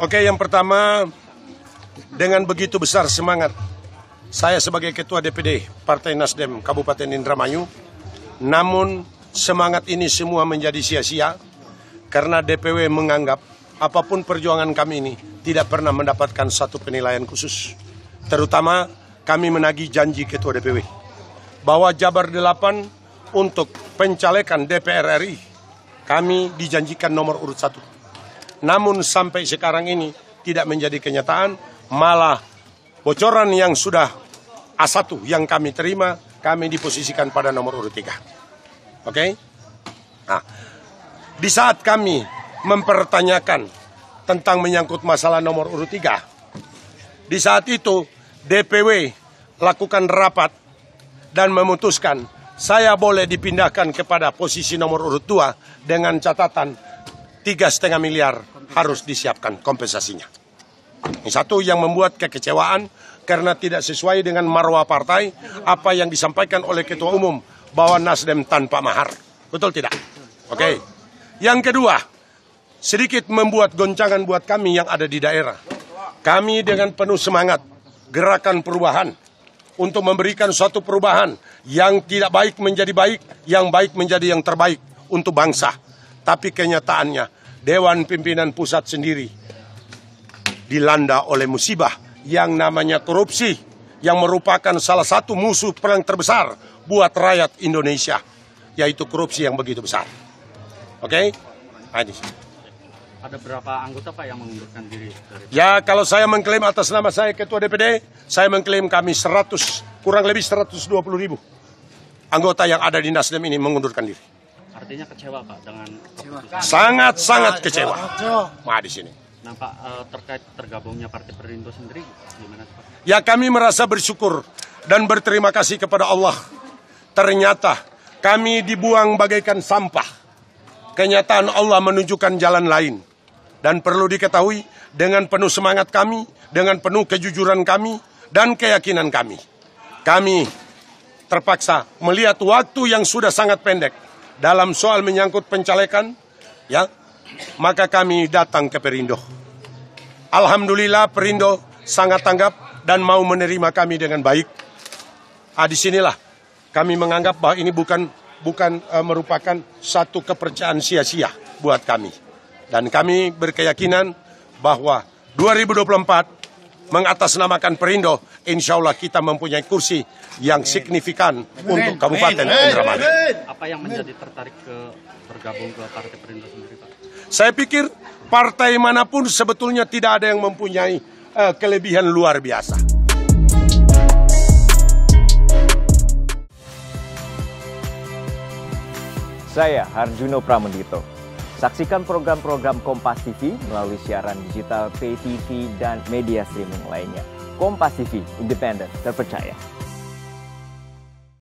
Oke, yang pertama, dengan begitu besar semangat saya sebagai Ketua DPD Partai Nasdem Kabupaten Indramayu, namun semangat ini semua menjadi sia-sia karena DPW menganggap apapun perjuangan kami ini tidak pernah mendapatkan satu penilaian khusus. Terutama kami menagih janji Ketua DPW bahwa Jabar 8 untuk pencalekan DPR RI kami dijanjikan nomor urut 1. Namun sampai sekarang ini tidak menjadi kenyataan, malah bocoran yang sudah A1 yang kami terima, kami diposisikan pada nomor urut 3. Oke? Nah, di saat kami mempertanyakan tentang menyangkut masalah nomor urut 3, di saat itu DPW lakukan rapat dan memutuskan saya boleh dipindahkan kepada posisi nomor urut 2 dengan catatan 3,5 miliar harus disiapkan kompensasinya. Ini satu yang membuat kekecewaan karena tidak sesuai dengan marwah partai apa yang disampaikan oleh Ketua Umum bahwa Nasdem tanpa mahar. Betul tidak? Oke. Yang kedua, sedikit membuat goncangan buat kami yang ada di daerah. Kami dengan penuh semangat gerakan perubahan untuk memberikan suatu perubahan yang tidak baik menjadi baik, yang baik menjadi yang terbaik untuk bangsa. Tapi kenyataannya Dewan Pimpinan Pusat sendiri dilanda oleh musibah yang namanya korupsi, yang merupakan salah satu musuh perang terbesar buat rakyat Indonesia, yaitu korupsi yang begitu besar. Oke? Ada berapa anggota Pak yang mengundurkan diri? Ya, kalau saya mengklaim atas nama saya Ketua DPD, saya mengklaim kami kurang lebih 120.000 anggota yang ada di Nasdem ini mengundurkan diri. Artinya kecewa Pak dengan sangat kecewa. Di sini. Nah Pak, terkait tergabungnya Partai Perindo sendiri gimana Pak? Ya, kami merasa bersyukur dan berterima kasih kepada Allah. Ternyata kami dibuang bagaikan sampah. Kenyataan Allah menunjukkan jalan lain. Dan perlu diketahui dengan penuh semangat kami, dengan penuh kejujuran kami dan keyakinan kami. Kami terpaksa melihat waktu yang sudah sangat pendek dalam soal menyangkut pencalekan, ya, maka kami datang ke Perindo. Alhamdulillah Perindo sangat tanggap dan mau menerima kami dengan baik. Disinilah kami menganggap bahwa ini bukan merupakan satu kepercayaan sia-sia buat kami. Dan kami berkeyakinan bahwa 2024 mengatasnamakan Perindo, insya Allah kita mempunyai kursi yang signifikan untuk Kabupaten Indramayu. Apa yang menjadi tertarik bergabung ke Partai Perindo sendiri Pak? Saya pikir partai manapun sebetulnya tidak ada yang mempunyai kelebihan luar biasa. Saya Harjuno Pramendito. Saksikan program-program Kompas TV melalui siaran digital, pay TV, dan media streaming lainnya. Kompas TV, independen, terpercaya.